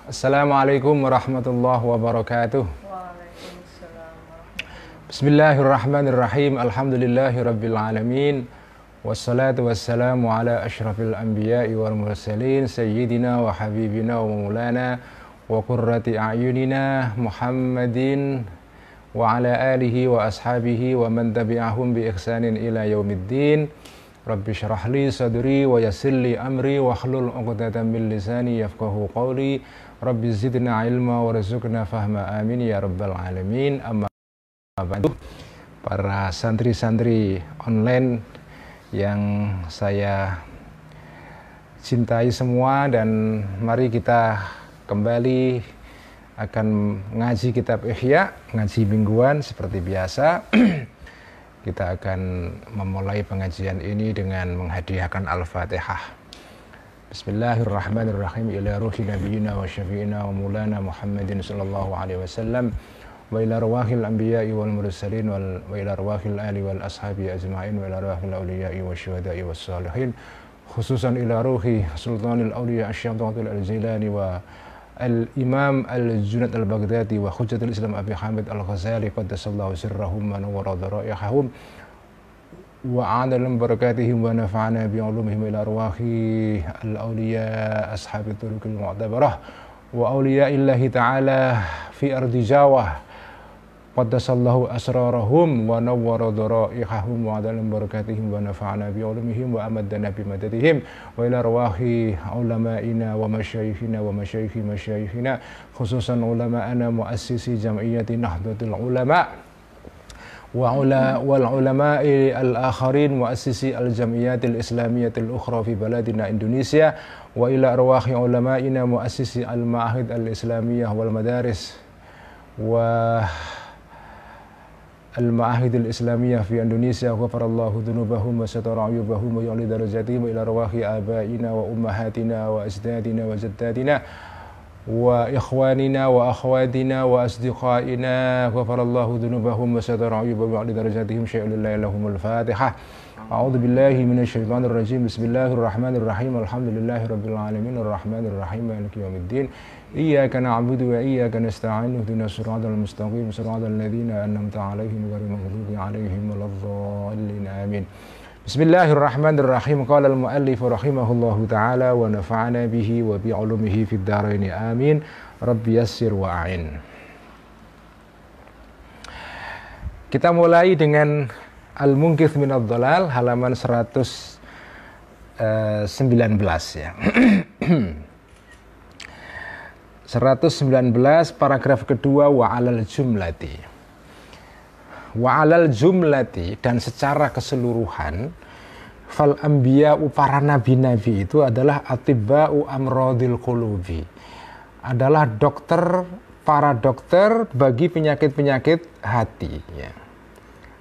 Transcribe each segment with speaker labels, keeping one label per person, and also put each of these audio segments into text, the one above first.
Speaker 1: Assalamualaikum warahmatullahi wabarakatuh.
Speaker 2: Waalaikumsalam warahmatullahi.
Speaker 1: Bismillahirrahmanirrahim. Alhamdulillahirabbil alamin. Wassalatu wassalamu ala asyrafil anbiya'i wal mursalin sayyidina wa habibina wa maulana wa qurrati a'yunina Muhammadin wa ala alihi wa ashabihi wa man tabi'ahum bi ihsanin ila yaumiddin. Rabbi syrah li sadri wa yassir li amri wa hlul 'uqdatam min lisani yafqahu qawli. Rabbi zidna ilma wa rizukna fahma amin ya rabbal alamin. Amma ba'du. Para santri-santri online yang saya cintai semua, dan mari kita kembali akan ngaji kitab Ihya, ngaji mingguan seperti biasa. Kita akan memulai pengajian ini dengan menghadiahkan Al-Fatihah. Bismillahirrahmanirrahim. Ila ruhi nabiyina wa syafi'ina wa mulana Muhammadin sallallahu alaihi wasallam wa ila arwahil anbiya'i wal mursalin wa ila arwahil ali wal ashabi ajma'in wa ila arwahil awliya'i wa syuhada'i was salihin, khususan ila ruhi sultanil awliya asy-syaikhul al-Jilani wa Al-Imam Al-Junaid Al-Baghdadi wa Hujjatul Islam Abi Hamid Al-Ghazali qaddasallahu sirrahum wa nawwara dharaihahum wa a'adalum barakatihim wa nafa'ana bi'ulumihim ila arwahi al-awliya ashabi turuqil mu'tabarah wa awliya'illahi ta'ala fi ardi Jawa qaddasallahu asrarahum wa nawwara dharaihahum wa a'adalum barakatihim wa nafa'ana bi'ulumihim wa amaddana bimadadihim wa ila arwahi ulama'ina wa masyayikhina wa masyayikhi masyayikhina, khususan ulama'ana muassisi jam'iyyati Nahdlatul Ulama wal ulama'i al-akharin muassisi al-jam'iyyatil islamiyatil ukhra fi baladina Indonesia wa ila arwahi ulama'ina muassisi al-ma'ahid al-islamiyah wal madaris wa al-ma'ahid al-islamiyah fi Indonesia, ghafarallahu dhunubahum wa satara ayubahum wa yu'li darajatihim ila arwahi abaina wa ummahatina wa ajdadina wa jaddatina wa ikhwanina wa akhwatina wa asdiqaina, ghafarallahu dhunubahum wa satara ayubahum wa yu'li darajatihim syai'ulillahi lahumul fatihah. A'udzu billahi minasyaitonir rajim. Bismillahirrahmanirrahim. Alhamdulillahi rabbil alamin arrahmanir rahim maliki yaumiddin. Iyyaka na'budu wa iyyaka nasta'in ihdinas siratal mustaqim siratal ladzina an'amta 'alaihim ghairil maghdubi 'alaihim waladdallin amin. Bismillahirrahmanirrahim. Qala al-muallif rahimahullahu ta'ala wa nafa'ana bihi wa bi 'ulumihi fid dharain amin. Rabbi yassir wa a'in. Kita mulai dengan Al-Munqidh minadh dhalal halaman 119 ya. 119 paragraf kedua, wa alal jumlati. Wa alal jumlati, dan secara keseluruhan, fal anbiya'u, para nabi-nabi itu adalah atibba'u amradil qulubi, adalah dokter, para dokter bagi penyakit-penyakit hati ya.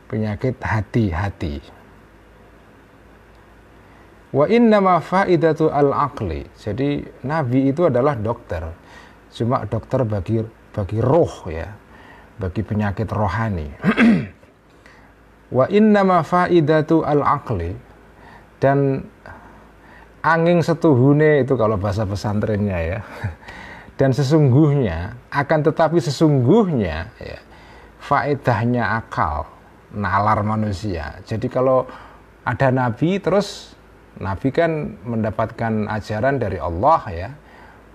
Speaker 1: Penyakit hati-hati. Wa innama faidatu al-aqli, jadi nabi itu adalah dokter, cuma dokter bagi roh ya, bagi penyakit rohani. Wa innama faidatu al-aqli, dan angin setuhune itu kalau bahasa pesantrennya ya. Dan sesungguhnya, akan tetapi sesungguhnya ya, faedahnya akal, nalar manusia. Jadi kalau ada nabi, terus nabi kan mendapatkan ajaran dari Allah ya,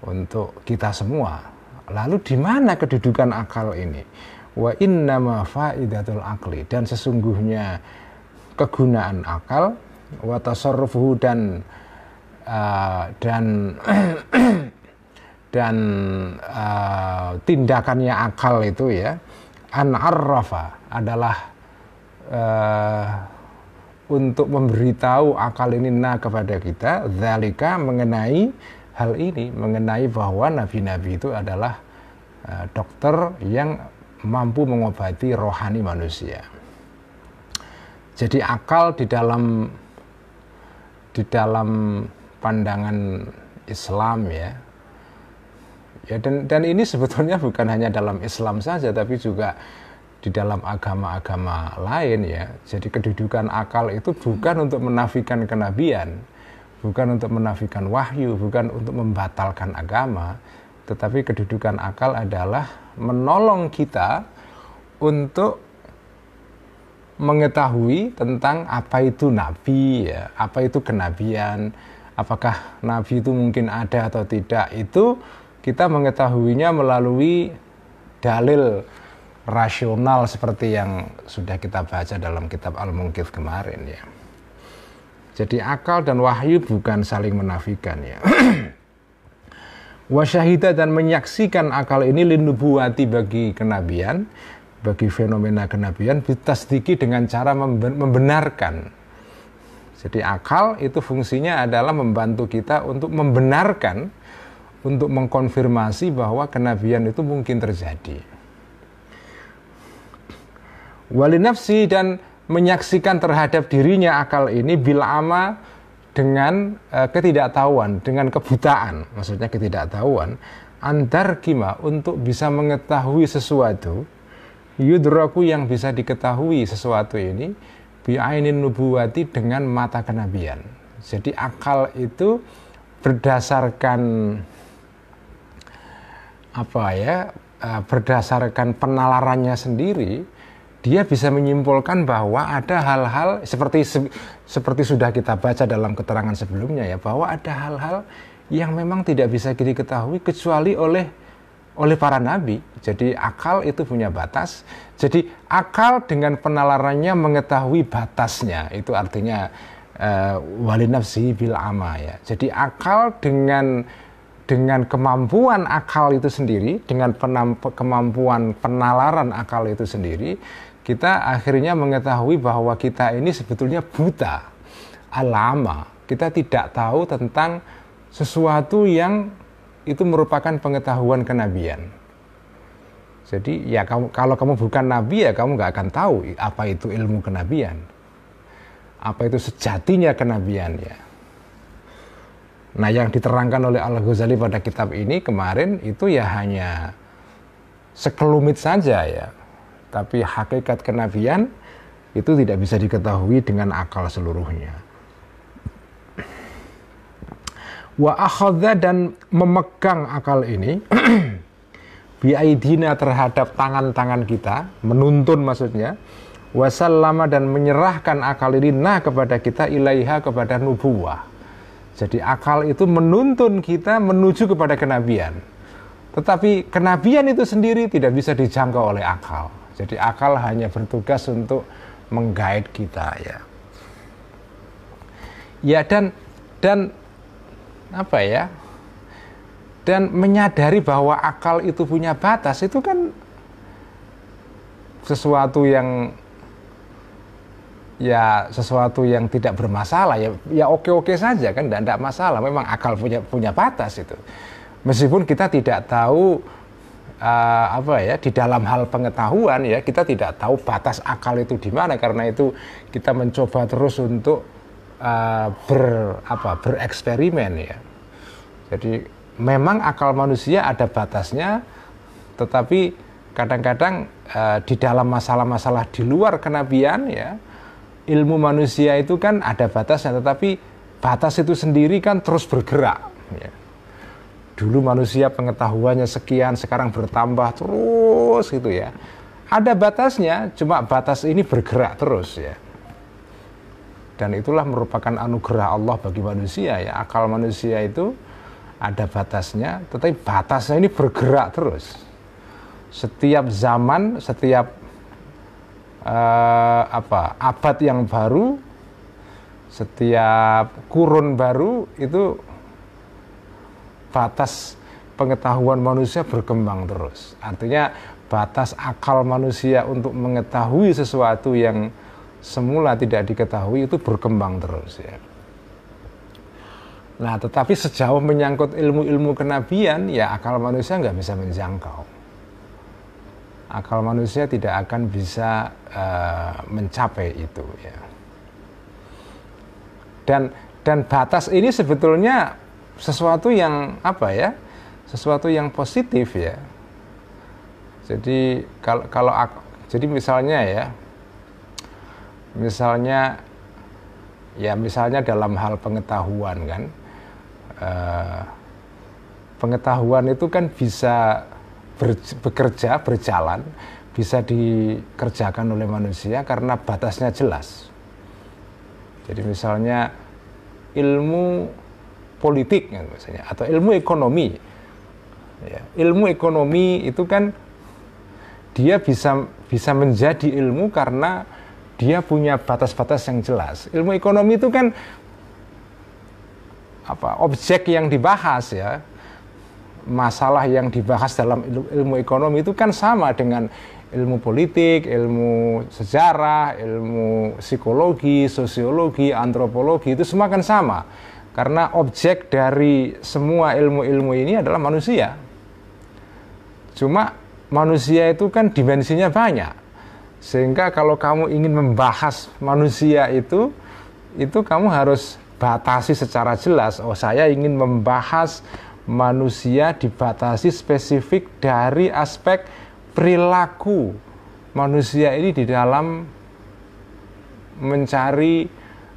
Speaker 1: untuk kita semua. Lalu di mana kedudukan akal ini? Wa innama faidatul aqli, dan sesungguhnya kegunaan akal, wa tasarrufuhu, dan tindakannya akal itu ya, an arrafa, adalah untuk memberitahu akal ini kepada kita, dzalika, mengenai hal ini, mengenai bahwa nabi-nabi itu adalah dokter yang mampu mengobati rohani manusia. Jadi akal di dalam pandangan Islam ya, dan ini sebetulnya bukan hanya dalam Islam saja, tapi juga di dalam agama-agama lain ya. Jadi kedudukan akal itu bukan untuk menafikan kenabian, bukan untuk menafikan wahyu, bukan untuk membatalkan agama, Tetapi kedudukan akal adalah menolong kita untuk mengetahui tentang apa itu nabi, ya, apa itu kenabian, apakah nabi itu mungkin ada atau tidak. Itu kita mengetahuinya melalui dalil rasional seperti yang sudah kita baca dalam kitab Al-Munqidh kemarin, ya. Jadi akal dan wahyu bukan saling menafikan, ya. Wasyahida, dan menyaksikan akal ini linubuwati, bagi kenabian, bagi fenomena kenabian, bitasdiki, dengan cara membenarkan. Jadi akal itu fungsinya adalah membantu kita untuk membenarkan, untuk mengkonfirmasi bahwa kenabian itu mungkin terjadi. Walinafsi, dan menyaksikan terhadap dirinya akal ini bil'ama, dengan ketidaktahuan, dengan kebutaan, maksudnya ketidaktahuan, antar kima, untuk bisa mengetahui sesuatu, yudraku, yang bisa diketahui sesuatu ini, bi'ainin nubuwati, dengan mata kenabian. Jadi akal itu berdasarkan berdasarkan penalarannya sendiri, dia bisa menyimpulkan bahwa ada hal-hal seperti sudah kita baca dalam keterangan sebelumnya, ya, bahwa ada hal-hal yang memang tidak bisa diketahui kecuali oleh para nabi. Jadi akal itu punya batas. Jadi akal dengan penalarannya mengetahui batasnya. Itu artinya walinafsi bil ama, ya. Jadi akal dengan kemampuan akal itu sendiri, dengan kemampuan penalaran akal itu sendiri, kita akhirnya mengetahui bahwa kita ini sebetulnya buta, alama. Kita tidak tahu tentang sesuatu yang itu merupakan pengetahuan kenabian. Jadi ya, kalau kamu bukan nabi, ya kamu nggak akan tahu apa itu ilmu kenabian, apa itu sejatinya kenabian, ya. Nah, yang diterangkan oleh Al-Ghazali pada kitab ini kemarin itu ya hanya sekelumit saja, ya. Tapi hakikat kenabian itu tidak bisa diketahui dengan akal seluruhnya. Wa akhadha, dan memegang akal ini biaidina, terhadap tangan-tangan kita, menuntun maksudnya, wasallama, dan menyerahkan akal ini kepada kita, ilaiha, kepada nubuwah. Jadi akal itu menuntun kita menuju kepada kenabian. Tetapi kenabian itu sendiri tidak bisa dijangkau oleh akal. Jadi akal hanya bertugas untuk menggait kita, ya. Ya, dan apa ya? Dan menyadari bahwa akal itu punya batas, itu kan sesuatu yang tidak bermasalah, ya oke-oke saja kan, tidak masalah. Memang akal punya batas itu. Meskipun kita tidak tahu di dalam hal pengetahuan, ya, kita tidak tahu batas akal itu di mana. Karena itu kita mencoba terus untuk bereksperimen, ya. Jadi memang akal manusia ada batasnya, tetapi kadang-kadang di dalam masalah-masalah di luar kenabian, ya, ilmu manusia itu kan ada batasnya, tetapi batas itu sendiri kan terus bergerak, ya. Dulu manusia pengetahuannya sekian, sekarang bertambah terus gitu, ya. Ada batasnya, cuma batas ini bergerak terus, ya. Dan itulah merupakan anugerah Allah bagi manusia, ya. Akal manusia itu ada batasnya, tetapi batasnya ini bergerak terus. Setiap zaman, setiap abad yang baru, setiap kurun baru, itu batas pengetahuan manusia berkembang terus. Artinya batas akal manusia untuk mengetahui sesuatu yang semula tidak diketahui itu berkembang terus, ya. Nah, tetapi sejauh menyangkut ilmu-ilmu kenabian, ya akal manusia nggak bisa menjangkau. Akal manusia tidak akan bisa mencapai itu, ya. Dan batas ini sebetulnya sesuatu yang sesuatu yang positif, ya. Jadi jadi misalnya misalnya dalam hal pengetahuan kan, Pengetahuan itu kan bisa bekerja, berjalan, bisa dikerjakan oleh manusia karena batasnya jelas. Jadi misalnya ilmu politik misalnya, atau ilmu ekonomi. Ya, ilmu ekonomi itu kan dia bisa menjadi ilmu karena dia punya batas-batas yang jelas. Ilmu ekonomi itu kan objek yang dibahas ya. Masalah yang dibahas dalam ilmu ekonomi itu kan sama dengan ilmu politik, ilmu sejarah, ilmu psikologi, sosiologi, antropologi, itu semua kan sama. Karena objek dari semua ilmu-ilmu ini adalah manusia. Cuma manusia itu kan dimensinya banyak. Sehingga kalau kamu ingin membahas manusia itu kamu harus batasi secara jelas. Oh, saya ingin membahas manusia dibatasi spesifik dari aspek perilaku manusia ini di dalam mencari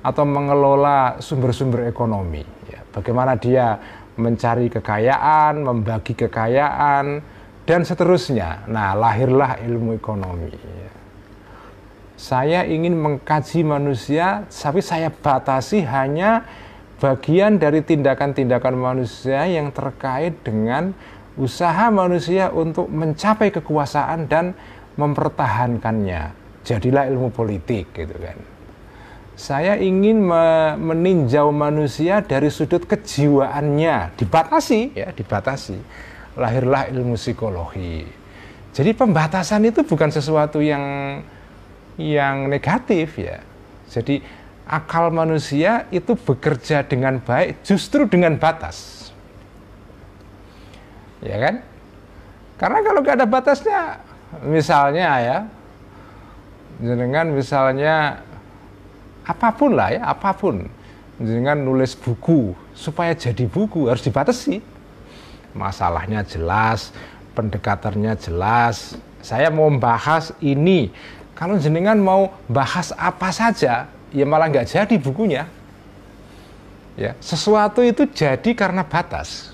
Speaker 1: atau mengelola sumber-sumber ekonomi. Ya, bagaimana dia mencari kekayaan, membagi kekayaan, dan seterusnya. Nah, lahirlah ilmu ekonomi. Ya. Saya ingin mengkaji manusia, tapi saya batasi hanya bagian dari tindakan-tindakan manusia yang terkait dengan usaha manusia untuk mencapai kekuasaan dan mempertahankannya. Jadilah ilmu politik gitu kan. Saya ingin meninjau manusia dari sudut kejiwaannya, dibatasi ya, dibatasi. Lahirlah ilmu psikologi. Jadi pembatasan itu bukan sesuatu yang negatif ya. Jadi akal manusia itu bekerja dengan baik justru dengan batas. Ya kan? Karena kalau gak ada batasnya, misalnya ya, dengan misalnya apapun lah ya, apapun. Dengan nulis buku, supaya jadi buku harus dibatasi. Masalahnya jelas, pendekatannya jelas. Saya mau bahas ini. Kalau jenengan mau bahas apa saja, ya malah nggak jadi bukunya. Ya, sesuatu itu jadi karena batas.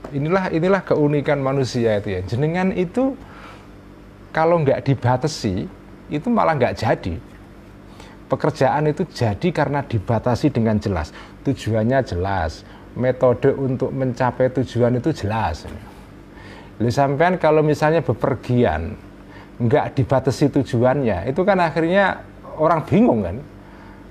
Speaker 1: Inilah keunikan manusia itu ya. Jenengan itu kalau nggak dibatasi, itu malah nggak jadi. Pekerjaan itu jadi karena dibatasi dengan jelas. Tujuannya jelas. Metode untuk mencapai tujuan itu jelas. Lalu sampean kalau misalnya bepergian, nggak dibatasi tujuannya, itu kan akhirnya orang bingung kan.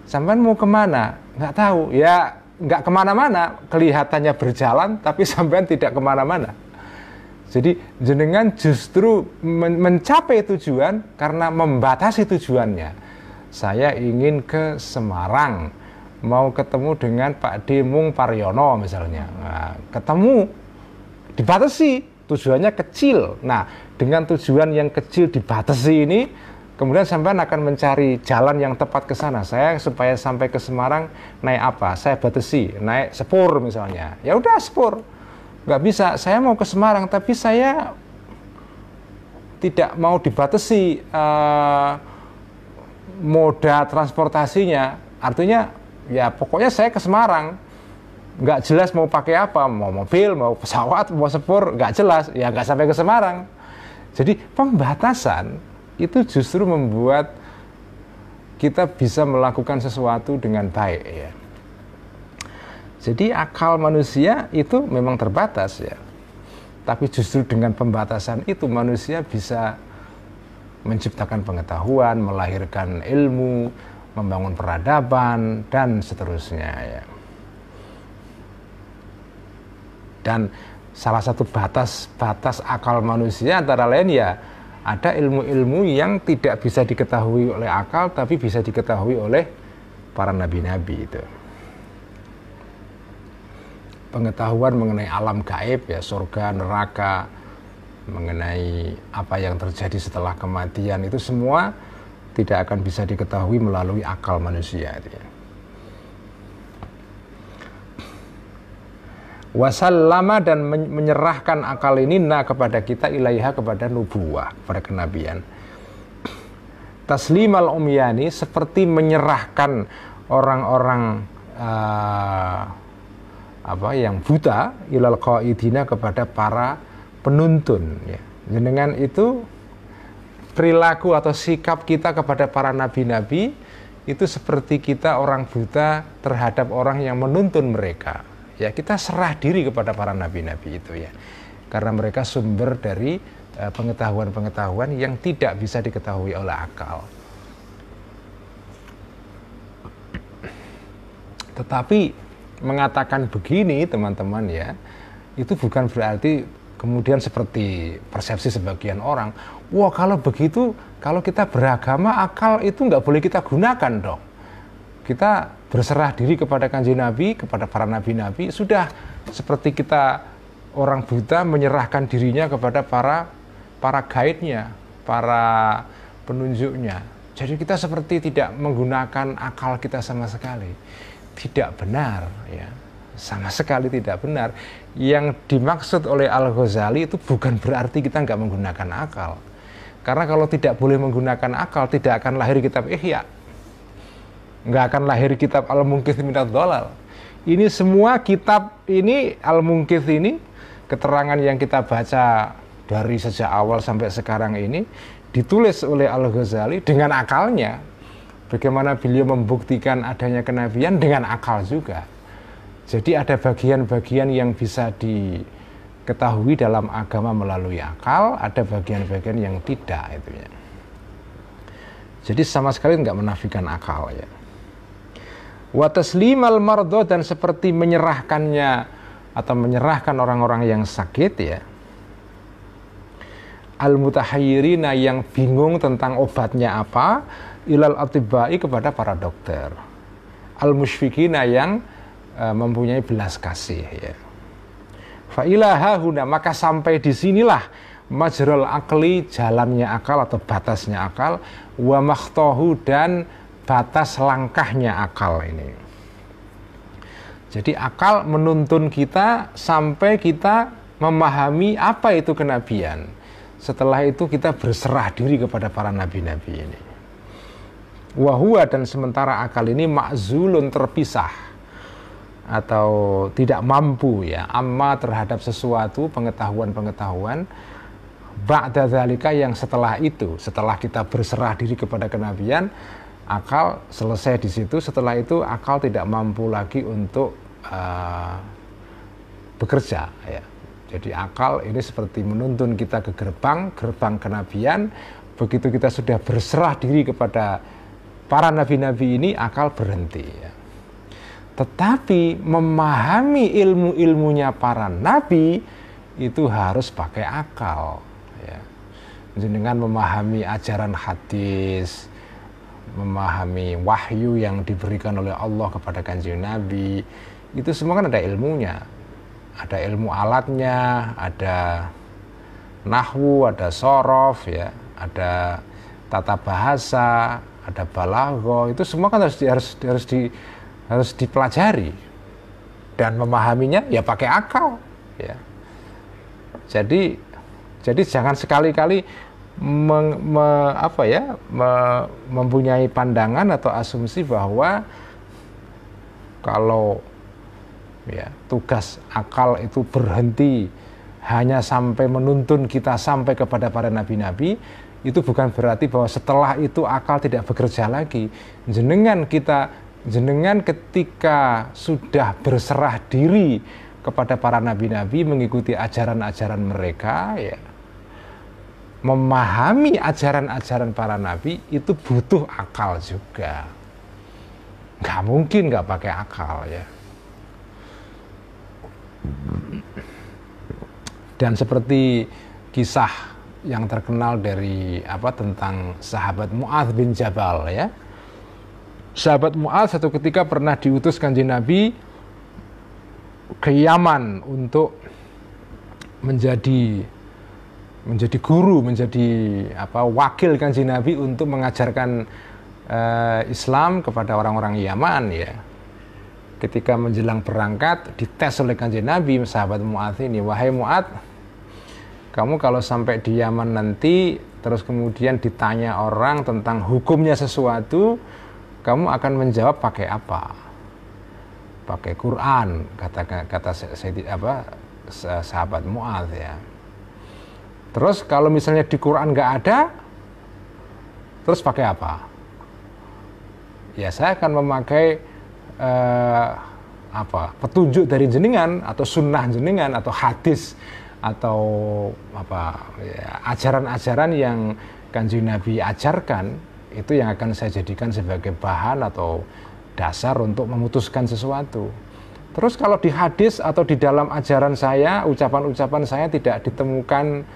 Speaker 1: Sampean mau kemana? Nggak tahu. Ya nggak kemana-mana, kelihatannya berjalan, tapi sampean tidak kemana-mana. Jadi jenengan justru mencapai tujuan karena membatasi tujuannya. Saya ingin ke Semarang, mau ketemu dengan Pak Demung Paryono misalnya. Nah, ketemu, dibatasi, tujuannya kecil. Nah, dengan tujuan yang kecil dibatasi ini, kemudian sampean akan mencari jalan yang tepat ke sana. Saya supaya sampai ke Semarang naik apa? Saya batasi, naik sepur misalnya. Ya udah sepur. Nggak bisa, saya mau ke Semarang, tapi saya tidak mau dibatasi moda transportasinya. Artinya, ya pokoknya saya ke Semarang. Nggak jelas mau pakai apa, mau mobil, mau pesawat, mau sepur, nggak jelas. Ya nggak sampai ke Semarang. Jadi pembatasan itu justru membuat kita bisa melakukan sesuatu dengan baik ya. Jadi akal manusia itu memang terbatas ya. Tapi justru dengan pembatasan itu manusia bisa menciptakan pengetahuan, melahirkan ilmu, membangun peradaban dan seterusnya ya. Dan salah satu batas akal manusia antara lain ya, ada ilmu-ilmu yang tidak bisa diketahui oleh akal tapi bisa diketahui oleh para nabi-nabi itu. Pengetahuan mengenai alam gaib ya, surga, neraka, mengenai apa yang terjadi setelah kematian itu semua tidak akan bisa diketahui melalui akal manusia itu ya. Wasallama dan menyerahkan akal ini kepada kita ilaiha kepada nubuwah, kepada kenabian. Taslimal umyani seperti menyerahkan orang-orang yang buta, ilal qaidina, kepada para penuntun, ya. Dengan itu perilaku atau sikap kita kepada para nabi-nabi itu seperti kita orang buta terhadap orang yang menuntun mereka. Ya, kita serah diri kepada para nabi-nabi itu, ya. Karena mereka sumber dari pengetahuan-pengetahuan yang tidak bisa diketahui oleh akal. Tetapi mengatakan begini, teman-teman, ya, itu bukan berarti kemudian seperti persepsi sebagian orang, wah kalau begitu, kalau kita beragama, akal itu nggak boleh kita gunakan dong. Kita berserah diri kepada Kanjeng Nabi, kepada para nabi-nabi, sudah seperti kita orang buta menyerahkan dirinya kepada para guide-nya, para penunjuknya. Jadi kita seperti tidak menggunakan akal kita sama sekali. Tidak benar, ya. Sama sekali tidak benar. Yang dimaksud oleh Al-Ghazali itu bukan berarti kita nggak menggunakan akal. Karena kalau tidak boleh menggunakan akal, tidak akan lahir kitab Ihya, nggak akan lahir kitab Al-Munqidh minadh dhalal. Ini semua kitab ini, Al-Munqidh ini, keterangan yang kita baca dari sejak awal sampai sekarang ini ditulis oleh Al-Ghazali dengan akalnya. Bagaimana beliau membuktikan adanya kenabian dengan akal juga. Jadi ada bagian-bagian yang bisa diketahui dalam agama melalui akal, ada bagian-bagian yang tidak, itu, ya. Jadi sama sekali nggak menafikan akal, ya. Wa taslimal mardho, dan seperti menyerahkannya atau menyerahkan orang-orang yang sakit, ya. Al-mutahayyirina, yang bingung tentang obatnya apa, ilal atibba'i, kepada para dokter. Al-musyfikina, yang mempunyai belas kasih, ya. Fa ilaha huna, maka sampai di sinilah majrul akli, jalannya akal atau batasnya akal, wa makhtahu, dan batas langkahnya akal ini. Jadi akal menuntun kita sampai kita memahami apa itu kenabian. Setelah itu kita berserah diri kepada para nabi-nabi ini. Wahua, dan sementara akal ini ma'zulun, terpisah atau tidak mampu, ya, amma, terhadap sesuatu pengetahuan-pengetahuan ba'da dzalika, yang setelah itu, setelah kita berserah diri kepada kenabian, akal selesai di situ. Setelah itu akal tidak mampu lagi untuk bekerja, ya. Jadi akal ini seperti menuntun kita ke gerbang kenabian. Begitu kita sudah berserah diri kepada para nabi-nabi ini, akal berhenti, ya. Tetapi memahami ilmu-ilmunya para nabi itu harus pakai akal, ya. Dengan memahami ajaran hadis, memahami wahyu yang diberikan oleh Allah kepada Kanjeng Nabi, itu semua kan ada ilmunya. Ada ilmu alatnya, ada nahwu, ada sorof, ya, ada tata bahasa, ada balagho. Itu semua kan harus dipelajari, dan memahaminya ya pakai akal, ya. Jadi jangan sekali-kali mempunyai pandangan atau asumsi bahwa kalau, ya, tugas akal itu berhenti hanya sampai menuntun kita sampai kepada para nabi-nabi, itu bukan berarti bahwa setelah itu akal tidak bekerja lagi. Jenengan ketika sudah berserah diri kepada para nabi-nabi, mengikuti ajaran-ajaran mereka, ya, memahami ajaran-ajaran para nabi, itu butuh akal juga. Nggak mungkin nggak pakai akal, ya. Dan seperti kisah yang terkenal dari tentang sahabat Mu'adz bin Jabal, ya. Sahabat Mu'adz satu ketika pernah diutus Kanjeng Nabi ke Yaman untuk menjadi guru, menjadi wakil Kanjeng Nabi untuk mengajarkan Islam kepada orang-orang Yaman, ya. Ketika menjelang berangkat, dites oleh Kanjeng Nabi sahabat Mu'adz ini, wahai Mu'adz, kamu kalau sampai di Yaman nanti, terus kemudian ditanya orang tentang hukumnya sesuatu, kamu akan menjawab pakai apa? pakai Quran, kata sahabat Mu'adz ya. Terus kalau misalnya di Quran nggak ada, terus pakai apa? Ya saya akan memakai petunjuk dari jenengan atau sunnah jenengan atau hadis atau ajaran-ajaran yang Kanjeng Nabi ajarkan, itu yang akan saya jadikan sebagai bahan atau dasar untuk memutuskan sesuatu. Terus kalau di hadis atau di dalam ajaran saya, ucapan-ucapan saya tidak ditemukan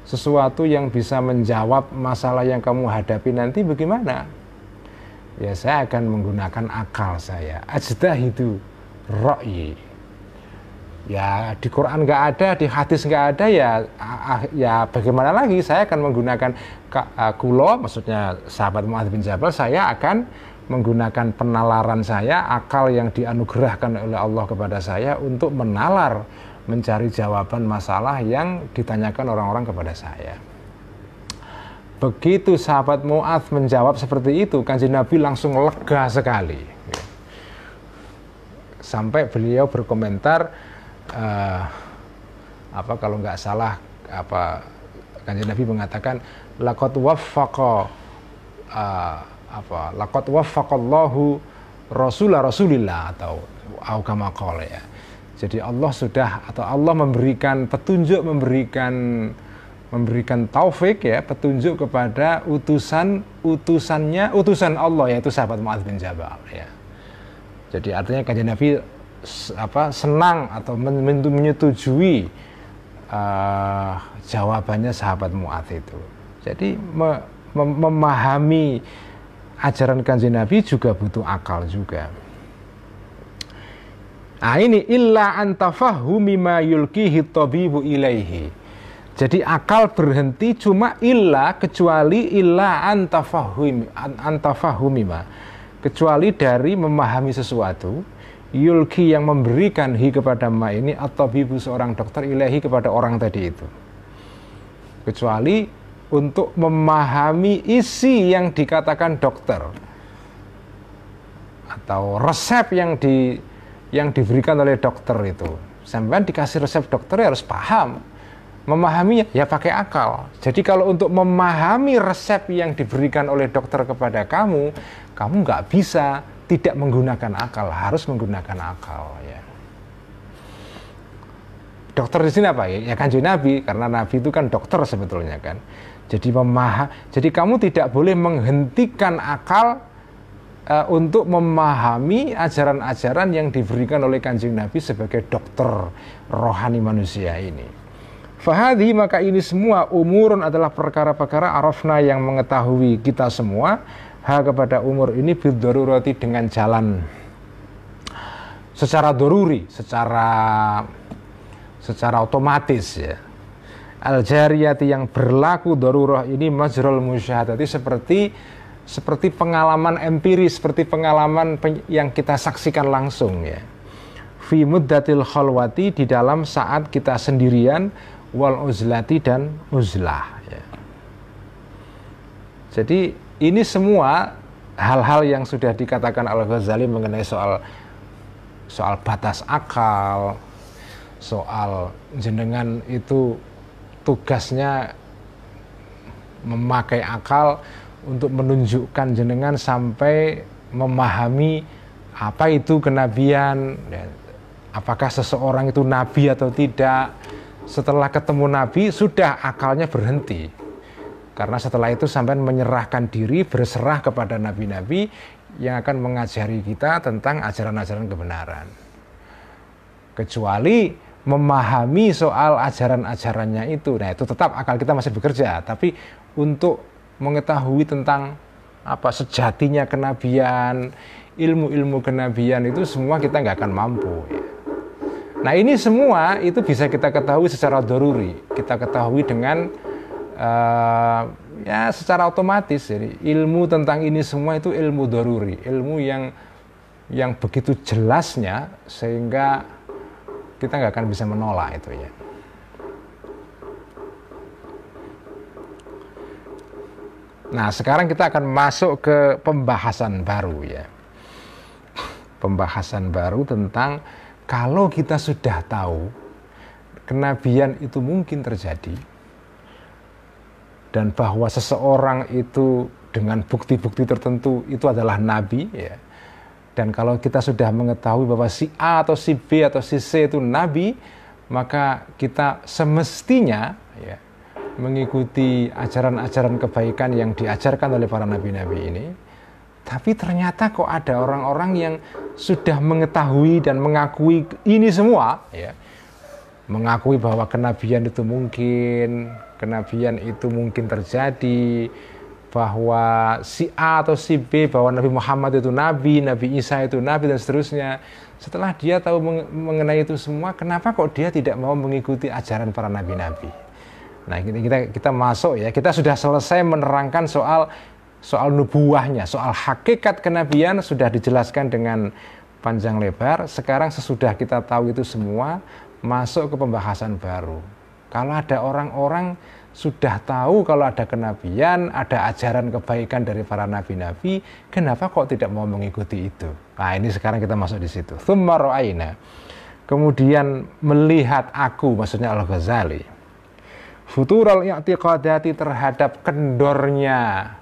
Speaker 1: sesuatu yang bisa menjawab masalah yang kamu hadapi nanti, bagaimana? Ya saya akan menggunakan akal saya. Ajtahidu ra'yi. Ya di Quran nggak ada, di hadis nggak ada, ya bagaimana lagi? Saya akan menggunakan maksudnya sahabat Mu'adz bin Jabal, saya akan menggunakan penalaran saya, akal yang dianugerahkan oleh Allah kepada saya untuk menalar, mencari jawaban masalah yang ditanyakan orang-orang kepada saya. Begitu sahabat Mu'adz menjawab seperti itu, Kanjeng Nabi langsung lega sekali. Sampai beliau berkomentar, kalau nggak salah, Kanjeng Nabi mengatakan, laqad waffaqallahu rasulillah atau kama qala ya. Jadi Allah memberikan petunjuk, memberikan taufik ya, petunjuk kepada utusan Allah, yaitu sahabat Mu'adz bin Jabal ya. Jadi artinya Kanjeng Nabi senang atau menyetujui jawabannya sahabat Mu'adz itu. Jadi memahami ajaran Kanjeng Nabi juga butuh akal juga. Nah ini illa antafahumi ma yulkihi tabibu ilaihi. Jadi akal berhenti cuma kecuali antafahumi ma, kecuali dari memahami sesuatu, yulki yang memberikan kepada ma ini, atau tabibu seorang dokter, ilaihi kepada orang tadi itu. Kecuali untuk memahami isi yang dikatakan dokter atau resep yang diberikan oleh dokter itu. Sampai dikasih resep dokter ya harus paham, memahaminya ya pakai akal. Jadi kalau untuk memahami resep yang diberikan oleh dokter kepada kamu nggak bisa tidak menggunakan akal, harus menggunakan akal ya. Dokter di sini apa ya? Ya Kanjeng Nabi, karena Nabi itu kan dokter sebetulnya kan. Jadi kamu tidak boleh menghentikan akal untuk memahami ajaran-ajaran yang diberikan oleh Kanjeng Nabi sebagai dokter rohani manusia ini. Fahadhi, maka ini semua umurun adalah perkara-perkara arafna yang mengetahui kita semua kepada umur ini biddarurati dengan jalan secara doruri, secara otomatis ya. Al-jariyati yang berlaku darurah ini majrul musyahadati, seperti pengalaman empiris, seperti pengalaman yang kita saksikan langsung ya. Fi muddatil khalwati, di dalam saat kita sendirian, wal uzlati, dan uzlah ya. Jadi ini semua hal-hal yang sudah dikatakan Al-Ghazali mengenai soal batas akal, soal jenengan itu tugasnya memakai akal untuk menunjukkan jenengan sampai memahami apa itu kenabian, apakah seseorang itu nabi atau tidak. Setelah ketemu nabi sudah akalnya berhenti, karena setelah itu sampai menyerahkan diri, berserah kepada nabi-nabi yang akan mengajari kita tentang ajaran-ajaran kebenaran. Kecuali memahami soal ajaran-ajarannya itu, nah itu tetap akal kita masih bekerja, tapi untuk mengetahui tentang sejatinya kenabian, ilmu-ilmu kenabian itu semua kita nggak akan mampu ya. Nah ini semua itu bisa kita ketahui secara doruri, kita ketahui dengan secara otomatis. Jadi ilmu tentang ini semua itu ilmu doruri, ilmu yang begitu jelasnya sehingga kita nggak akan bisa menolak itu ya. Nah sekarang kita akan masuk ke pembahasan baru ya. pembahasan baru tentang kalau kita sudah tahu kenabian itu mungkin terjadi dan bahwa seseorang itu dengan bukti-bukti tertentu itu adalah nabi, ya. Dan kalau kita sudah mengetahui bahwa si A atau si B atau si C itu nabi, maka kita semestinya, ya, mengikuti ajaran-ajaran kebaikan yang diajarkan oleh para nabi-nabi ini. Tapi ternyata kok ada orang-orang yang sudah mengetahui dan mengakui ini semua, ya, mengakui bahwa kenabian itu mungkin terjadi, bahwa si A atau si B, bahwa Nabi Muhammad itu nabi, Nabi Isa itu nabi, dan seterusnya. Setelah dia tahu mengenai itu semua, kenapa kok dia tidak mau mengikuti ajaran para nabi-nabi? Nah, kita masuk, ya, kita sudah selesai menerangkan soal nubuahnya, soal hakikat kenabian sudah dijelaskan dengan panjang lebar. Sekarang sesudah kita tahu itu semua, masuk ke pembahasan baru. Kalau ada orang-orang sudah tahu kalau ada kenabian, ada ajaran kebaikan dari para nabi-nabi, kenapa kok tidak mau mengikuti itu? Nah, ini sekarang kita masuk di situ. Tsumma ra'ayna, kemudian melihat aku, maksudnya Al-Ghazali, futural i'tiqadati, terhadap kendornya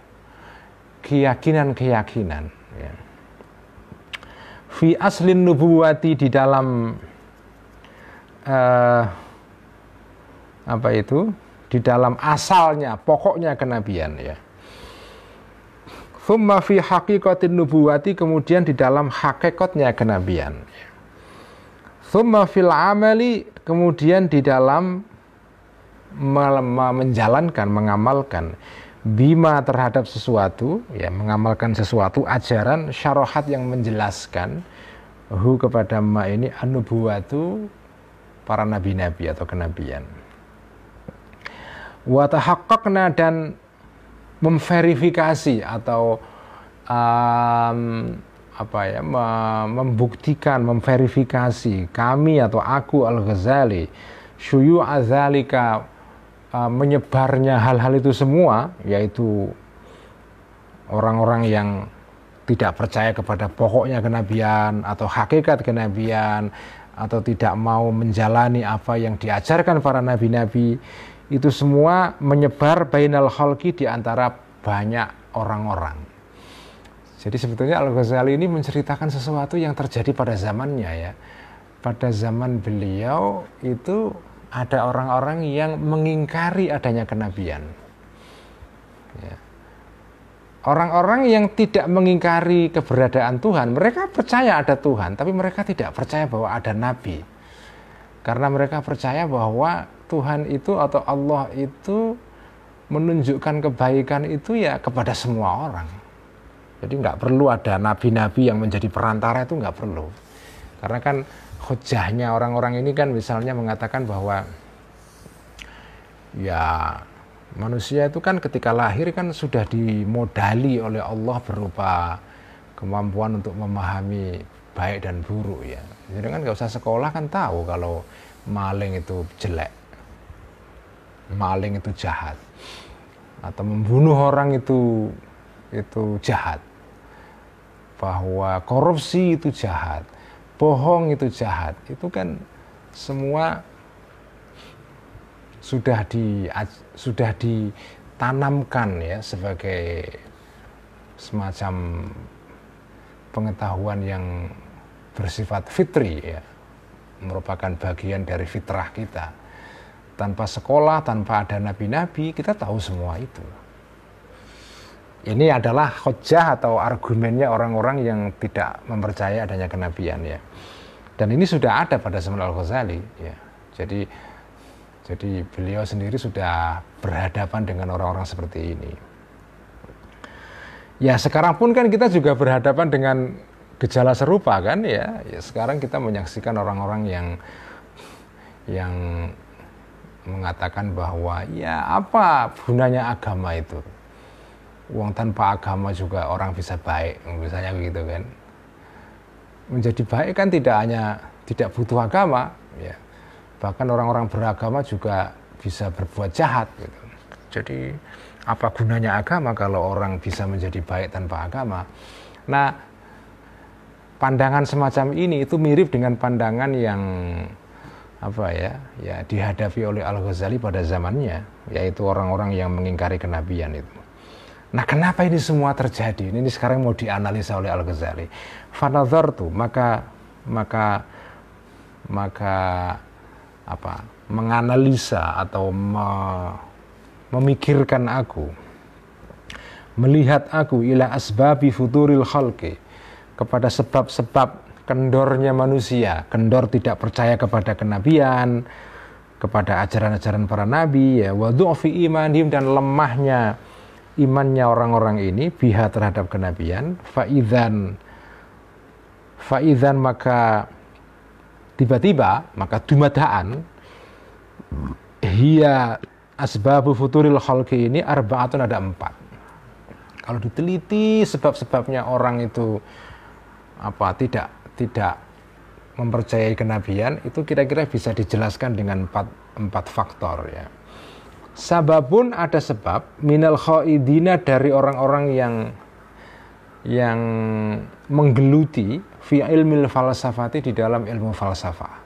Speaker 1: keyakinan-keyakinan, ya. Fi aslin nubuwati, di dalam di dalam asalnya, pokoknya kenabian, ya. Tsumma fi haqiqatin nubuwati, kemudian di dalam hakikatnya kenabian. Tsumma fil amali, kemudian di dalam menjalankan, mengamalkan, bima, terhadap sesuatu, ya, mengamalkan sesuatu, ajaran, syarahat yang menjelaskan, hu, kepada ma ini, an-nubuwatu, para nabi-nabi atau kenabian. Wa tahaqqaqna, dan memverifikasi atau membuktikan, memverifikasi, kami atau aku Al-Ghazali, syuyu'a dzalika, menyebarnya hal-hal itu semua, yaitu orang-orang yang tidak percaya kepada pokoknya kenabian atau hakikat kenabian, atau tidak mau menjalani apa yang diajarkan para nabi-nabi, itu semua menyebar bainal khalqi, di antara banyak orang-orang. Jadi sebetulnya Al-Ghazali ini menceritakan sesuatu yang terjadi pada zamannya, ya. Pada zaman beliau itu ada orang-orang yang mengingkari adanya kenabian, ya. Orang-orang yang tidak mengingkari keberadaan Tuhan, mereka percaya ada Tuhan, tapi mereka tidak percaya bahwa ada nabi. Karena mereka percaya bahwa Tuhan itu atau Allah itu menunjukkan kebaikan itu, ya, kepada semua orang. Jadi nggak perlu ada nabi-nabi yang menjadi perantara, itu nggak perlu. Karena kan hujahnya orang-orang ini kan misalnya mengatakan bahwa, ya, manusia itu kan ketika lahir kan sudah dimodali oleh Allah berupa kemampuan untuk memahami baik dan buruk, ya. Jadi kan nggak usah sekolah kan tahu kalau maling itu jelek, maling itu jahat, atau membunuh orang itu jahat, bahwa korupsi itu jahat, bohong itu jahat. Itu kan semua sudah ditanamkan, ya, sebagai semacam pengetahuan yang bersifat fitri, ya, merupakan bagian dari fitrah kita. Tanpa sekolah, tanpa ada nabi-nabi, kita tahu semua itu. Ini adalah hujjah atau argumennya orang-orang yang tidak mempercayai adanya kenabian, ya. Dan ini sudah ada pada zaman Al-Ghazali, ya. Jadi beliau sendiri sudah berhadapan dengan orang-orang seperti ini. Ya, sekarang pun kan kita juga berhadapan dengan gejala serupa, kan, ya. Sekarang kita menyaksikan orang-orang yang mengatakan bahwa, ya, apa gunanya agama itu? Uang tanpa agama juga orang bisa baik, misalnya begitu, kan. Menjadi baik kan tidak butuh agama, ya. Bahkan orang-orang beragama juga bisa berbuat jahat, gitu. Jadi apa gunanya agama kalau orang bisa menjadi baik tanpa agama? Nah, pandangan semacam ini itu mirip dengan pandangan yang apa ya dihadapi oleh Al-Ghazali pada zamannya, yaitu orang-orang yang mengingkari kenabian itu. Nah, kenapa ini semua terjadi? Ini sekarang mau dianalisa oleh Al-Ghazali. Fanadhartu, maka menganalisa atau memikirkan aku, melihat aku ila asbabi futuril khalqi, kepada sebab-sebab kendornya manusia, kendor tidak percaya kepada kenabian, kepada ajaran-ajaran para nabi, ya, wa du'fi imanihim, dan lemahnya imannya orang-orang ini biha terhadap kenabian. Fa'idzan maka tiba-tiba, maka dumadaan hiya asbabu futuril khalqi ini arba'atun, ada 4. Kalau diteliti sebab-sebabnya orang itu tidak mempercayai kenabian, itu kira-kira bisa dijelaskan dengan 4 faktor, ya. Sababun, ada sebab, minal khaidina, dari orang-orang yang menggeluti fi ilmil falsafati, di dalam ilmu falsafah.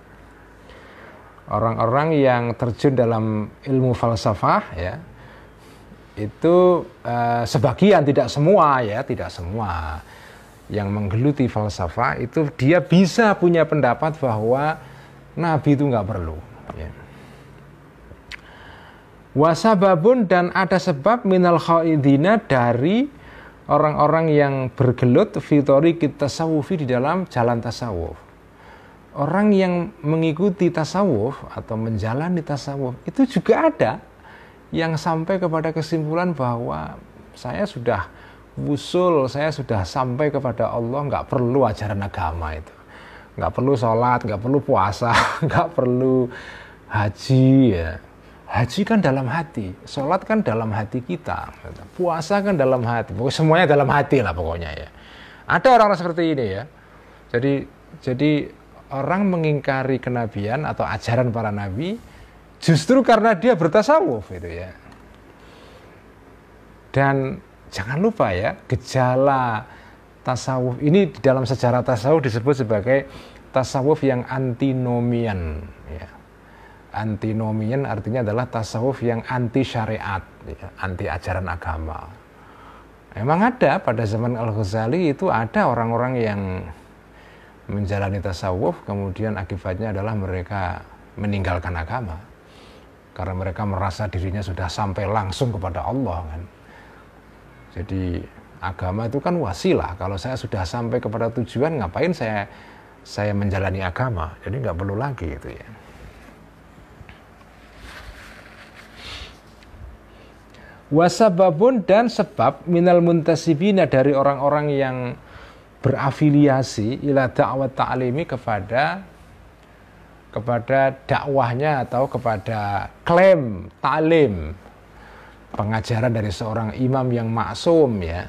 Speaker 1: Orang-orang yang terjun dalam ilmu falsafah, ya, itu sebagian, tidak semua, ya, tidak semua. Yang menggeluti falsafah itu dia bisa punya pendapat bahwa Nabi itu nggak perlu, ya. Wasababun, dan ada sebab minal khaidina, dari orang-orang yang bergelut fitori kita tasawufi, di dalam jalan tasawuf. Orang yang mengikuti tasawuf atau menjalani tasawuf itu juga ada yang sampai kepada kesimpulan bahwa saya sudah wusul, saya sudah sampai kepada Allah, nggak perlu ajaran agama itu, nggak perlu sholat, nggak perlu puasa, nggak perlu haji, ya. Haji kan dalam hati, sholat kan dalam hati kita, puasa kan dalam hati, pokoknya semuanya dalam hati lah pokoknya, ya. Ada orang-orang seperti ini, ya. Jadi orang mengingkari kenabian atau ajaran para nabi justru karena dia bertasawuf, itu, ya. Dan jangan lupa, ya, gejala tasawuf ini di dalam sejarah tasawuf disebut sebagai tasawuf yang antinomian, ya. Antinomian artinya adalah tasawuf yang anti syariat, ya, anti ajaran agama. Memang ada pada zaman Al-Ghazali itu ada orang-orang yang menjalani tasawuf, kemudian akibatnya adalah mereka meninggalkan agama karena mereka merasa dirinya sudah sampai langsung kepada Allah, kan. Jadi agama itu kan wasilah. Kalau saya sudah sampai kepada tujuan, ngapain saya menjalani agama? Jadi nggak perlu lagi, itu, ya. Wasababun, dan sebab minal muntasibina, dari orang-orang yang berafiliasi ila da'wat ta'limi, kepada dakwahnya atau kepada klaim ta'lim, pengajaran dari seorang imam yang maksum, ya.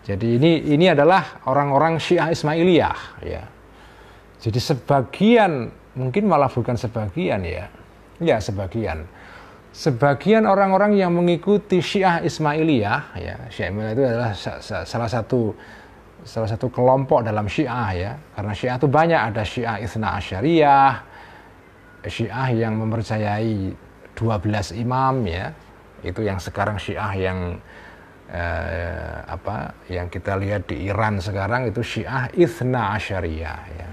Speaker 1: Jadi ini adalah orang-orang Syiah Ismailiyah, ya. Jadi sebagian, mungkin malah bukan sebagian, ya. Ya, sebagian orang-orang yang mengikuti Syiah Ismailiyah, ya. Syiah Ismailiyah itu adalah salah satu kelompok dalam Syiah, ya. Karena Syiah itu banyak, ada Syiah Itsna Asyariyah, Syiah yang mempercayai 12 imam, ya. Itu yang sekarang Syiah yang yang kita lihat di Iran sekarang, itu Syiah Itsna Asyariyah, ya.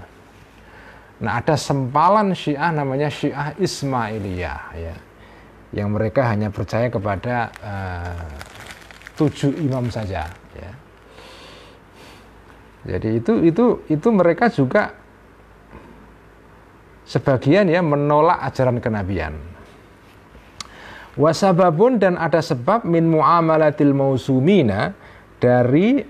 Speaker 1: Nah, ada sempalan Syiah namanya Syiah Ismailiyah, ya, yang mereka hanya percaya kepada 7 imam saja, ya. Jadi itu mereka juga sebagian, ya, menolak ajaran kenabian. Wasababun, dan ada sebab min muamalatil mausumina, dari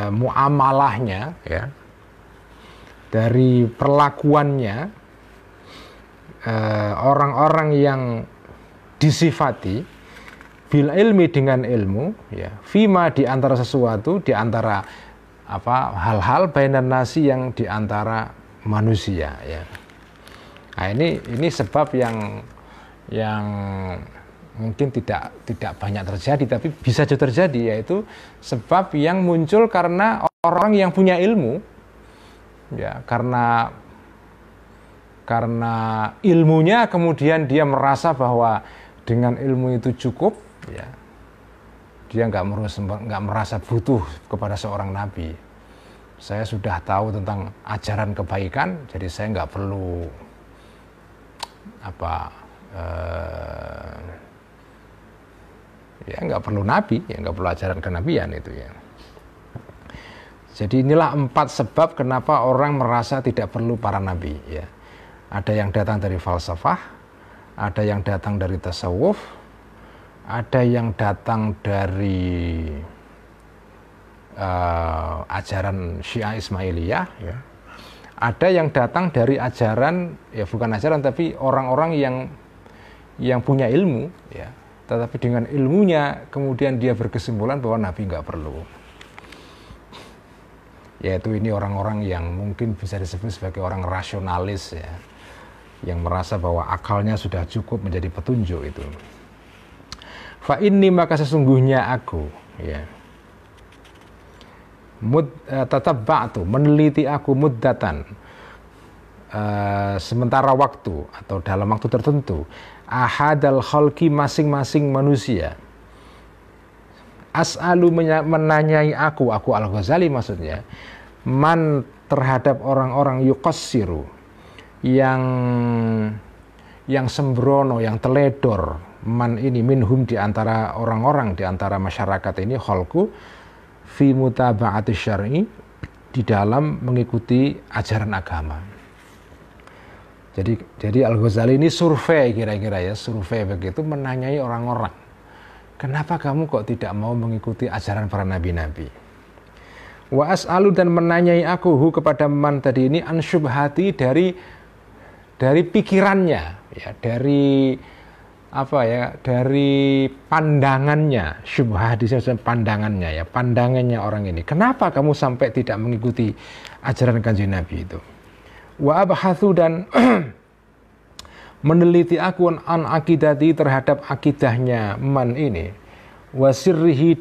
Speaker 1: muamalahnya, ya, dari perlakuannya orang-orang yang disifati bil ilmi, dengan ilmu, ya, fima, di antara sesuatu, di antara hal-hal bainan nasi, yang di antara manusia, ya. Nah, ini sebab yang mungkin tidak banyak terjadi, tapi bisa juga terjadi, yaitu sebab yang muncul karena orang yang punya ilmu, ya, karena ilmunya kemudian dia merasa bahwa dengan ilmu itu cukup, ya, dia nggak merasa butuh kepada seorang nabi. Saya sudah tahu tentang ajaran kebaikan, jadi saya nggak perlu ya nggak perlu nabi, ya nggak perlu ajaran kenabian itu, ya. Jadi inilah 4 sebab kenapa orang merasa tidak perlu para nabi, ya. Ada yang datang dari falsafah, ada yang datang dari tasawuf, ada yang datang dari ajaran Syiah Ismailiyah, ya. Ada yang datang dari ajaran, ya bukan ajaran tapi orang-orang yang punya ilmu, ya. Tetapi dengan ilmunya kemudian dia berkesimpulan bahwa nabi nggak perlu. Yaitu ini orang-orang yang mungkin bisa disebut sebagai orang rasionalis, ya, yang merasa bahwa akalnya sudah cukup menjadi petunjuk itu. Fa inni, maka sesungguhnya aku, ya, tatabba'tu, meneliti aku muddatan, sementara waktu atau dalam waktu tertentu, ahadal khalqi, masing-masing manusia, as'alu, menanyai aku Al-Ghazali maksudnya, man, terhadap orang-orang yuqassiru, yang sembrono, yang teledor, man ini minhum, di antara orang-orang, di antara masyarakat ini, khalqu, fi mutaba'ati syar'i, di dalam mengikuti ajaran agama. Jadi Al-Ghazali ini survei, kira-kira ya, survei begitu, menanyai orang-orang, kenapa kamu kok tidak mau mengikuti ajaran para nabi-nabi? Wa as'alu, dan menanyai aku kepada man tadi ini, an syubhati, dari pikirannya, ya, dari pandangannya. Syubhat disebut pandangannya, ya, pandangannya orang ini. Kenapa kamu sampai tidak mengikuti ajaran Kanjeng Nabi itu? Wa abhathu, dan meneliti aku an akidati, terhadap akidahnya man ini, wa sirrihi,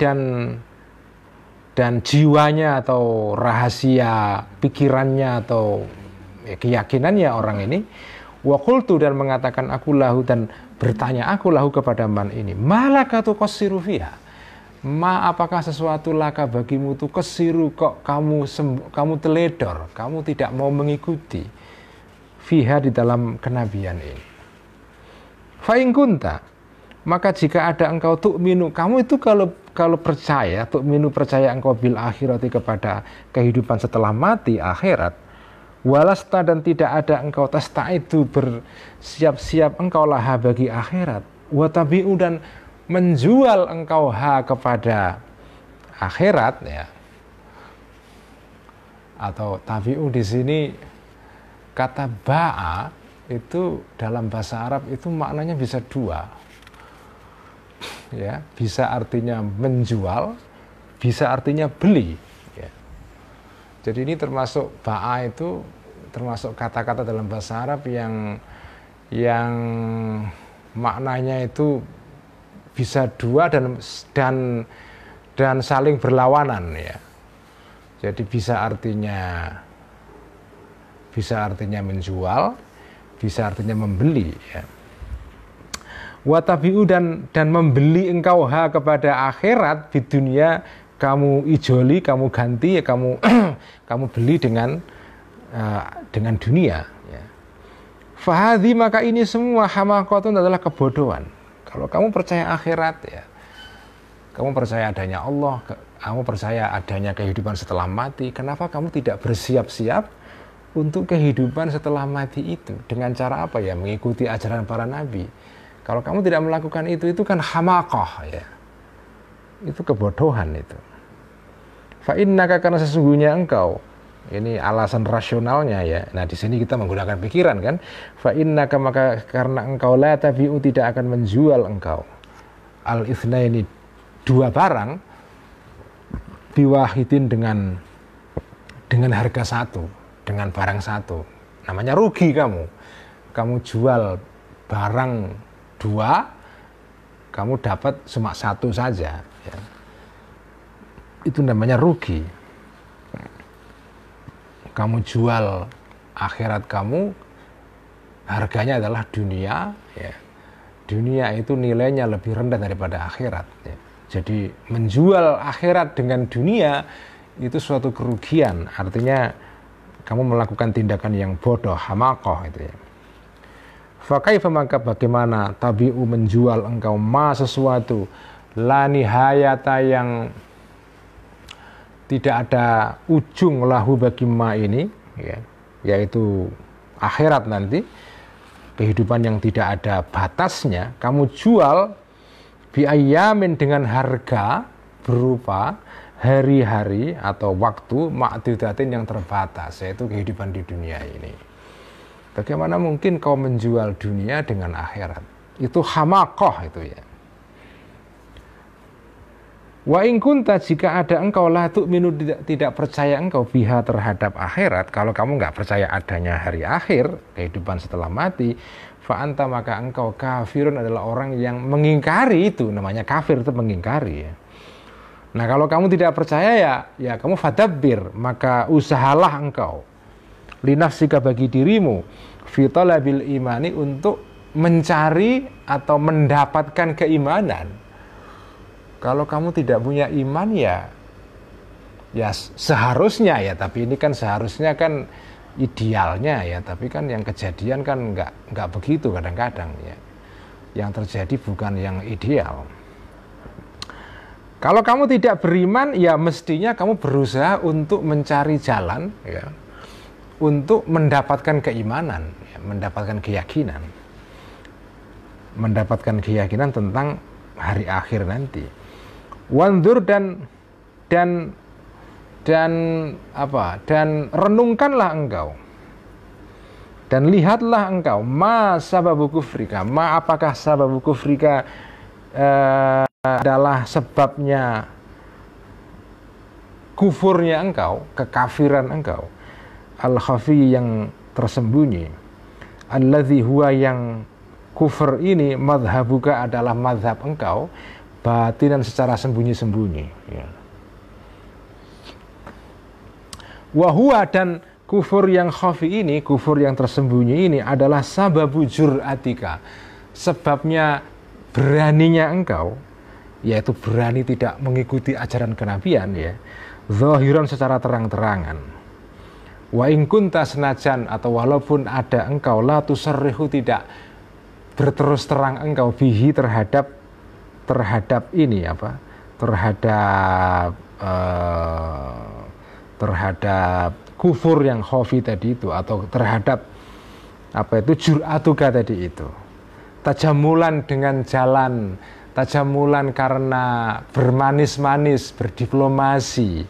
Speaker 1: dan jiwanya atau rahasia pikirannya atau keyakinannya orang ini. Wa qultu, dan mengatakan aku lahu, dan bertanya aku lahu kepada man ini, malaka tuqassiru fiha, apakah sesuatu laka bagimu tu kesiru, kok kamu teledor, kamu tidak mau mengikuti fiha, di dalam kenabian ini. Fa in kunta, maka jika ada engkau tu'minu, kamu itu kalau percaya, tu'minu, percaya engkau bil akhirati, kepada kehidupan setelah mati, akhirat, walasta, dan tidak ada engkau tastaidu, bersiap-siap engkau laha, bagi akhirat, watabi'u, dan menjual engkau ha, kepada akhirat, ya. Atau tabi'u di sini, kata ba'a itu dalam bahasa Arab itu maknanya bisa 2, ya, bisa artinya menjual, bisa artinya beli, ya. Jadi ini termasuk ba'a, itu termasuk kata-kata dalam bahasa Arab yang maknanya itu bisa 2 dan saling berlawanan, ya. Jadi bisa artinya menjual, bisa artinya membeli, ya. Watabi'u, dan membeli engkau ha, kepada akhirat, di dunia, kamu ijoli, kamu ganti, ya, kamu beli dengan dunia, ya. Fahadhi, maka ini semua hamaqatun, adalah kebodohan. Kalau kamu percaya akhirat, ya, kamu percaya adanya Allah, kamu percaya adanya kehidupan setelah mati, kenapa kamu tidak bersiap-siap untuk kehidupan setelah mati itu? Dengan cara apa, ya? Mengikuti ajaran para nabi. Kalau kamu tidak melakukan itu kan hamaqah, ya. Itu kebodohan itu. Fa innaka, karena sesungguhnya engkau, ini alasan rasionalnya, ya. Nah, di sini kita menggunakan pikiran, kan? Fa innaka, maka karena engkau, la tabi'u, tidak akan menjual engkau, al itsnaini, 2 barang, biwahidin, dengan harga 1, dengan barang 1. Namanya rugi kamu jual barang 2 kamu dapat cuma satu saja, ya. Itu namanya rugi. Kamu jual akhirat kamu, harganya adalah dunia, ya. Dunia itu nilainya lebih rendah daripada akhirat, ya. Jadi menjual akhirat dengan dunia itu suatu kerugian, artinya kamu melakukan tindakan yang bodoh, hamaqah itu, ya. Fakaifa, maka bagaimana tabi'u menjual engkau ma sesuatu la nihayata yang tidak ada ujung lahu bagi ma ini, ya, yaitu akhirat nanti, kehidupan yang tidak ada batasnya, kamu jual bi ayyamin dengan harga berupa hari-hari atau waktu ma'dudatin yang terbatas, yaitu kehidupan di dunia ini. Bagaimana mungkin kau menjual dunia dengan akhirat? Itu hamaqah itu, ya. Wa in kunta, jika ada engkau la tu'minu, tidak percaya engkau biha terhadap akhirat, kalau kamu nggak percaya adanya hari akhir, kehidupan setelah mati, fa anta, maka engkau kafirun, adalah orang yang mengingkari itu, namanya kafir itu mengingkari, ya. Nah, kalau kamu tidak percaya, ya kamu fadabbir, maka usahalah engkau linafsika, bagi dirimu, fi talabil imani, untuk mencari atau mendapatkan keimanan. Kalau kamu tidak punya iman, ya seharusnya, ya, tapi ini kan seharusnya kan idealnya, ya, tapi kan yang kejadian kan nggak begitu kadang-kadang, ya. Yang terjadi bukan yang ideal. Kalau kamu tidak beriman, ya mestinya kamu berusaha untuk mencari jalan, ya, untuk mendapatkan keimanan, ya, mendapatkan keyakinan tentang hari akhir nanti. Wandur, dan renungkanlah engkau dan lihatlah engkau ma sababu kufrika, ma apakah sababu kufrika, adalah sebabnya kufurnya engkau, kekafiran engkau, al-khafi, yang tersembunyi, alladzi huwa, yang kufur ini, madhabuka, adalah madhab engkau, batinan, secara sembunyi-sembunyi, ya. Wahua, dan kufur yang khafi ini, kufur yang tersembunyi ini, adalah sababu jur'atika, sebabnya beraninya engkau, yaitu berani tidak mengikuti ajaran kenabian, ya, zahiran, secara terang-terangan. Wa in kunta, senajan atau walaupun ada engkau, la tusarrihu, tidak berterus terang engkau, bihi, terhadap ini, apa, terhadap kufur yang khafi tadi itu, atau terhadap apa itu jur'atuka tadi itu, tajamulan dengan jalan, tajamulan karena bermanis-manis, berdiplomasi,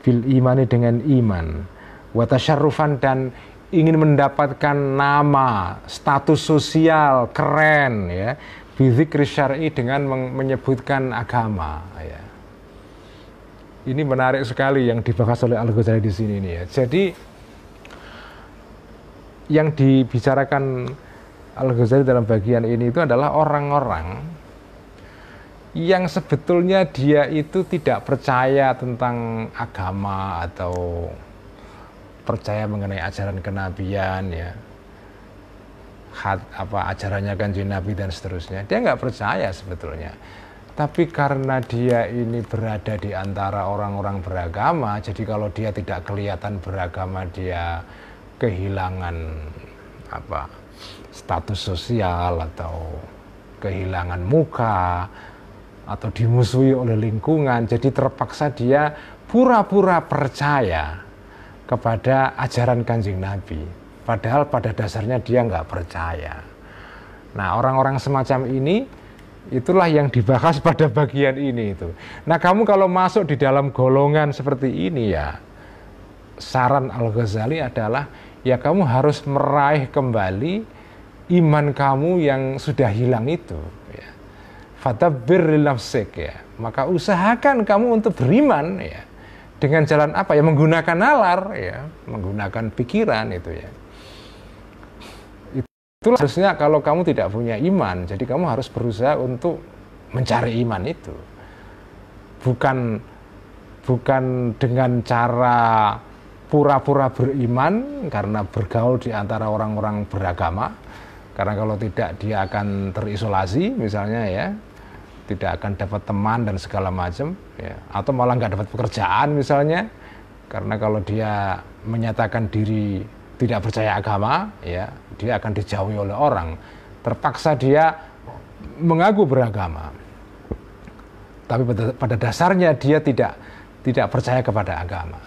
Speaker 1: bil imani, dengan iman, wa tasyarrufan, dan ingin mendapatkan nama, status sosial keren, ya, bizikri syar'i, dengan menyebutkan agama, ya. Ini menarik sekali yang dibahas oleh Al-Ghazali di sini, nih, ya. Jadi yang dibicarakan Al-Ghazali dalam bagian ini itu adalah orang-orang yang sebetulnya dia itu tidak percaya tentang agama atau percaya mengenai ajaran kenabian, ya, ajarannya Kanjeng Nabi dan seterusnya. Dia nggak percaya sebetulnya, tapi karena dia ini berada di antara orang-orang beragama, jadi kalau dia tidak kelihatan beragama, dia kehilangan status sosial, atau kehilangan muka, atau dimusuhi oleh lingkungan. Jadi terpaksa dia pura-pura percaya kepada ajaran Kanjeng Nabi, padahal pada dasarnya dia nggak percaya. Nah, orang-orang semacam ini, itulah yang dibahas pada bagian ini itu. Nah, kamu kalau masuk di dalam golongan seperti ini, ya, saran Al-Ghazali adalah, ya, kamu harus meraih kembali iman kamu yang sudah hilang itu, ya. Fadabbir li nafsik, ya. Maka usahakan kamu untuk beriman, ya. Dengan jalan apa, ya, menggunakan nalar, ya, menggunakan pikiran itu, ya. Itulah harusnya kalau kamu tidak punya iman, jadi kamu harus berusaha untuk mencari iman itu. Bukan dengan cara pura-pura beriman karena bergaul di antara orang-orang beragama, karena kalau tidak dia akan terisolasi misalnya ya, tidak akan dapat teman dan segala macam ya, atau malah nggak dapat pekerjaan misalnya, karena kalau dia menyatakan diri tidak percaya agama ya, dia akan dijauhi oleh orang, terpaksa dia mengaku beragama, tapi pada dasarnya dia tidak percaya kepada agama.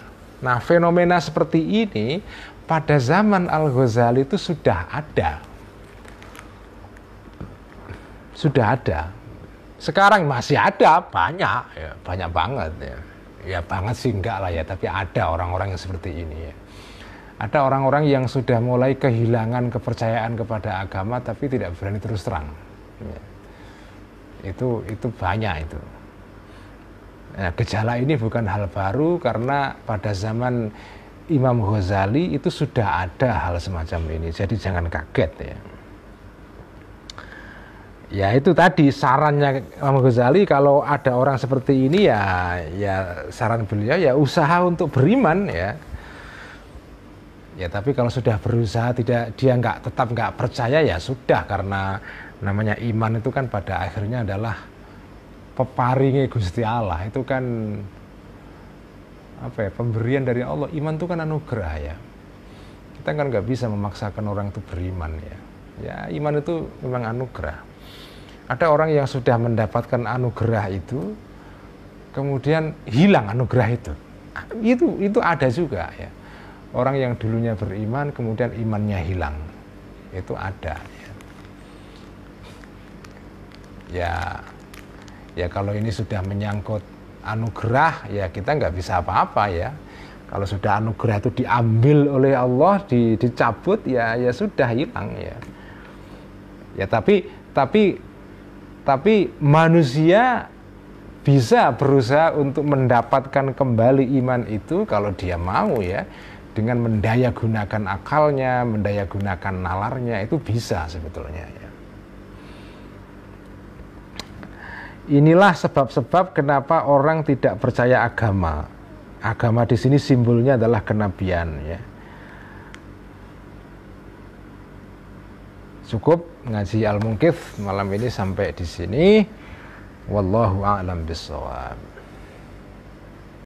Speaker 1: Nah, fenomena seperti ini pada zaman Al-Ghazali itu sudah ada. Sekarang masih ada, banyak, ya, banyak banget ya. Ya banget sih enggak lah ya, tapi ada orang-orang yang seperti ini ya. Ada orang-orang yang sudah mulai kehilangan kepercayaan kepada agama tapi tidak berani terus terang. Ya. Itu banyak itu. Nah, gejala ini bukan hal baru karena pada zaman Imam Ghazali itu sudah ada hal semacam ini. Jadi jangan kaget ya. Ya itu tadi sarannya Imam Ghazali, kalau ada orang seperti ini ya saran beliau ya usaha untuk beriman ya. Ya tapi kalau sudah berusaha dia tetap nggak percaya ya sudah, karena namanya iman itu kan pada akhirnya adalah peparingi Gusti Allah, itu kan apa ya, pemberian dari Allah. Iman itu kan anugerah ya. Kita kan nggak bisa memaksakan orang itu beriman ya. Ya iman itu memang anugerah. Ada orang yang sudah mendapatkan anugerah itu, kemudian hilang anugerah itu. Itu ada juga ya. Orang yang dulunya beriman, kemudian imannya hilang. Itu ada ya. Ya kalau ini sudah menyangkut anugerah, ya kita nggak bisa apa-apa ya. Kalau sudah anugerah itu diambil oleh Allah, dicabut, ya sudah hilang ya. Ya tapi manusia bisa berusaha untuk mendapatkan kembali iman itu kalau dia mau ya, dengan mendaya gunakan akalnya, mendaya gunakan nalarnya, itu bisa sebetulnya ya. Inilah sebab-sebab kenapa orang tidak percaya agama. Agama di sini simbolnya adalah kenabian ya. Cukup ngaji Al-Munqidh malam ini sampai di sini. Wallahu a'lam bishawab.